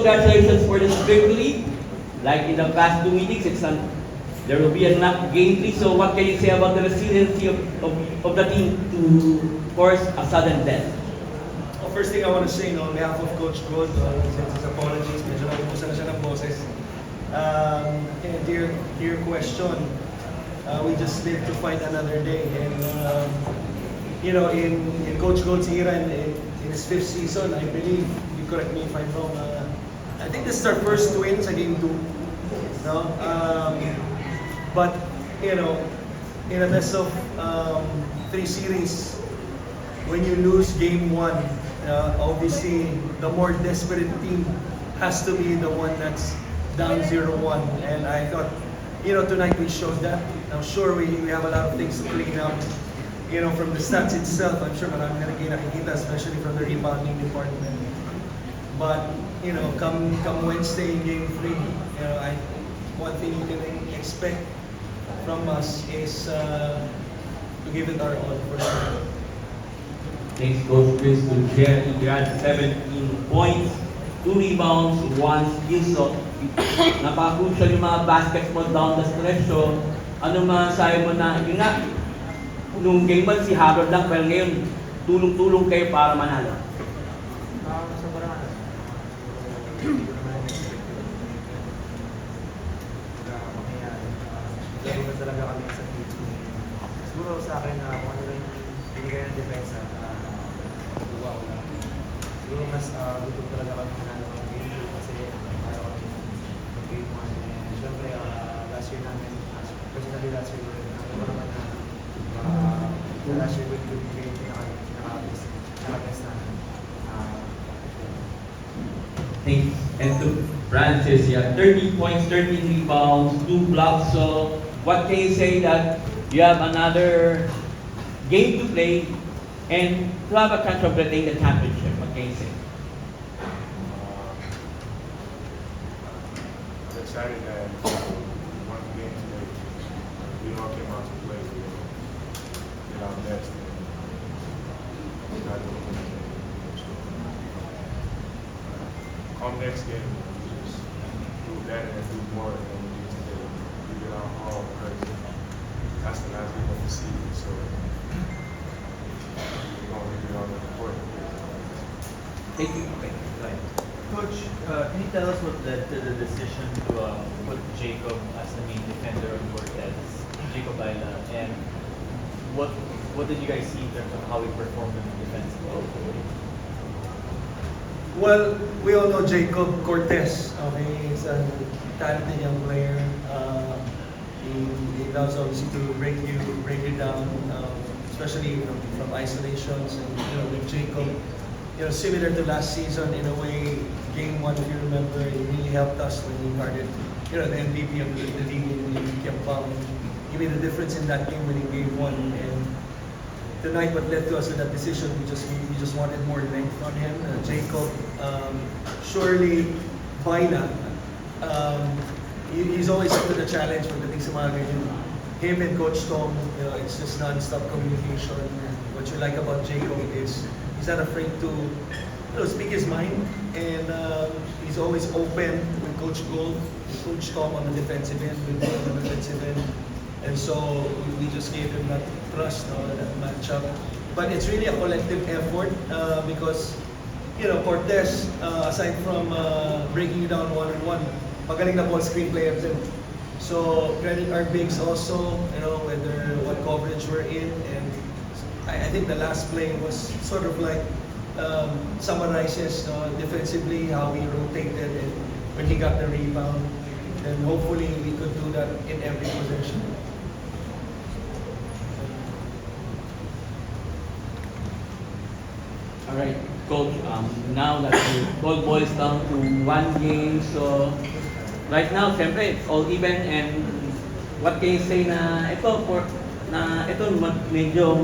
congratulations for this victory. Like in the past 2 meetings, there will be a game 3. So what can you say about the resiliency of the team to force a sudden death? Well, first thing I want to say, on behalf of Coach Gold, since his apologies, medyo nakubusan na siya ng boses. And to your question, we just live to fight another day. And, in Coach Gold's era, in his 5th season, I believe, you correct me if I'm wrong, I think this is our first win sa game 2. No? But, in a best of 3 series, when you lose game 1, obviously the more desperate team has to be the one that's down 0-1. And I thought, tonight we showed that. I'm sure we have a lot of things to clean up. From the stats itself, I'm sure marami na rin nakikita, especially from the rebounding department. But, come Wednesday in game 3, one thing you can expect from us is to give it our all for sure. Thanks, Coach Chris. You had 17 points, 2 rebounds, 1 steal. So, napaka-crucial yung mga baskets mo down the stretch. So, ano masasabi mo na, yun nga, nung game 1 si Harold lang, pero ngayon, tulong-tulong kayo para manalo. Sobrang mangyayari. Lalo na talaga kami sa team. Siguro sa akin na kung ano rin binigay ng depensa, luwa ko lang. Siguro mas gutom talaga kami manalo ng game 2 kasi ayaw kami ng game 1. And syempre, last year namin, personally last year, namin ko naman na last year with good game, pinaka-best namin. Thanks. And to Francis, you have 30 points, 13 rebounds, 2 blocks. So, what can you say that you have another game to play and to have a chance of retaining the championship? What can you say? I'm excited that one game today, we all came out to play. We did our best. And we got to win the game. Come next game, we just do better and do more than we did today. We did our all because that's the last game of the season. So we're going to do all the important things. Thank you. Okay, go ahead. Coach, can you tell us what led to the decision to put Jacob as the main defender on Cortez, Jacob Baila, and what did you guys see in terms of how he performed in the defense? Well, we all know Jacob Cortez. Okay, he's a talented young player. He loves obviously to break you down, especially from isolations. And with Jacob, similar to last season in a way. Game 1, if you remember, he really helped us when he guarded, the MVP of the league in Kiampang. He made a difference in that game winning game 1. And tonight, what led to us with that decision, we just wanted more length on him. Jacob, surely Baila, he's always up to the challenge pagdating sa mga ganyan. Him and Coach Tom, it's just non-stop communication. And what you like about Jacob is he's not afraid to speak his mind, and he's always open with Coach Gold, Coach Tom on the defensive end, with me on the defensive end. And so we just gave him that trust, that matchup. But it's really a collective effort because, Cortez, aside from breaking you down one-on-one, magaling na ball screen player din. So credit our bigs also, whether what coverage we're in. And I think the last play was sort of like summarizes defensively how we rotated and when he got the rebound. And hopefully we could do that in every possession. All right, Coach. Now that it all boils down to 1 game, so right now, siyempre, it's all even. And what can you say na ito medyo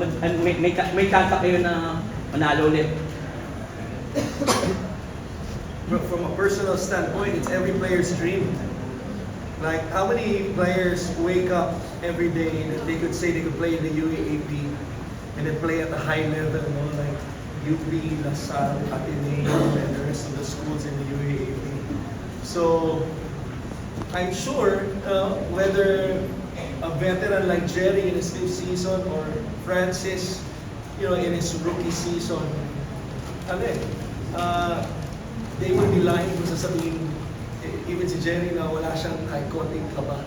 may chance kayo na manalo ulit? From a personal standpoint, it's every player's dream. Like, how many players wake up every day and they could say they could play in the UAAP and then play at a high level, like UP, LaSalle, Ateneo, and the rest of the schools in the UAAP. So I'm sure whether a veteran like Jerry in his 5th season or Francis, in his rookie season, they would be lying kung sasabihin, even si Jerry na wala siyang kahit konting kaba.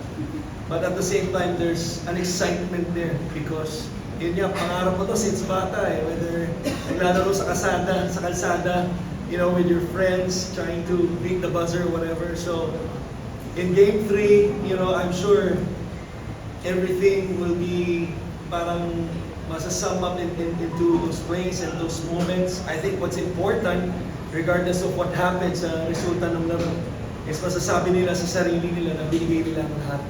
But at the same time, there's an excitement there because yun yung pangarap ko to since bata whether naglalaro sa kalsada, with your friends, trying to beat the buzzer or whatever. So, in Game 3, I'm sure everything will be parang masasum up into those plays and those moments. I think what's important, regardless of what happens sa resulta ng laro, is masasabi nila sa sarili nila na binigay nila ang lahat.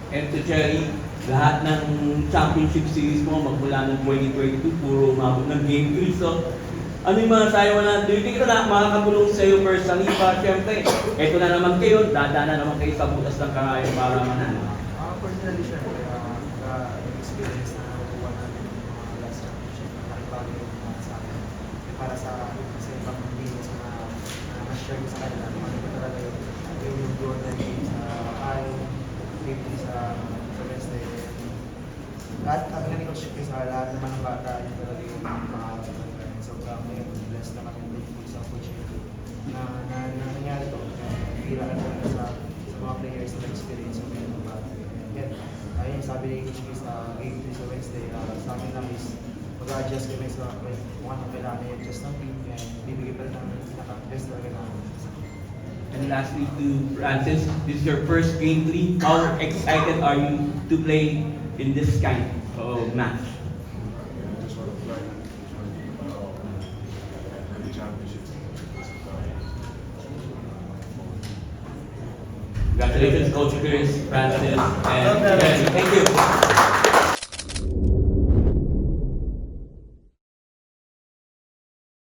And to Jerry, lahat ng championship series mo magmula ng 2022, puro umabot ng Game 3. So, ano yung mga sayo na, do you think na makakabulong sa iyo personally pa? Siyempre, eto na naman kayo, dadaan na naman kayo sa butas ng karayo para manalo. Personally, syempre, experience na nakuha natin yung mga last championship na nakibago yung sa akin. Para sa ibang games na na-share ko sa kanila, ano ko talaga yung Jordan games na safety sa Wednesday. Lahat kami na ni Coach Chris, lahat naman ng bata, yung talaga yung pangarap ng parents. Sobrang blessed na kami with sa opportunity na nangyari to. Bira ka talaga sa mga players na experience yung mga bata. Yan, ayun sabi ni Coach Chris sa game 3 sa Wednesday, sa amin lang is mag-adjust kami sa kung anong kailangan i-adjust ng team and bibigay pa rin ng pinaka-best talaga namin. And lastly to Francis, this is your first Game 3. How excited are you to play in this kind of match? Yeah, I just want to play. Just want to be at the championship. Congratulations, Coach Chris, Francis, and Jerry. Thank you.